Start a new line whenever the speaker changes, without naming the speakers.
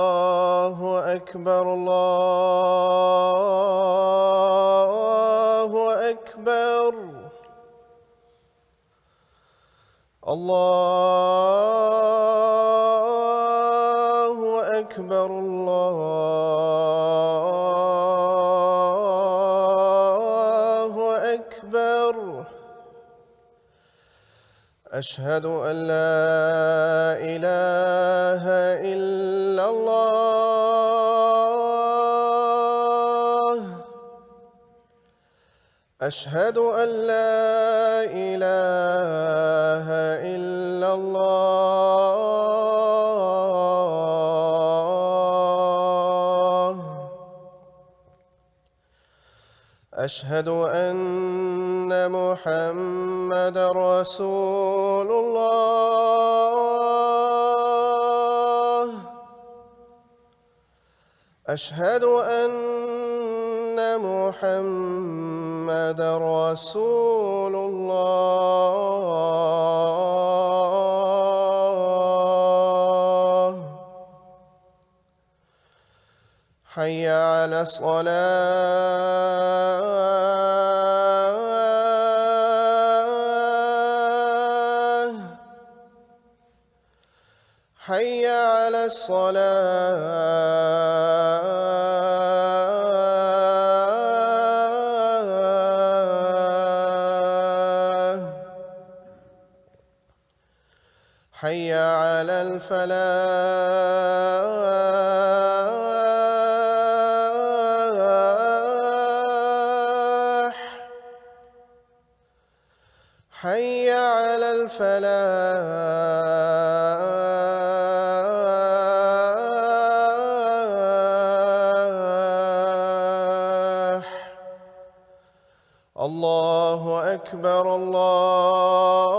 الله أكبر الله أكبر الله أكبر الله أكبر أشهد أن لا إله إلا الله أشهد أن لا إله إلا الله أشهد أن محمدًا رسول الله أشهد أن محمدًا رسول الله حي على الصلاة حي على الصلاة حي على الفلاح حي على الفلاح الله أكبر الله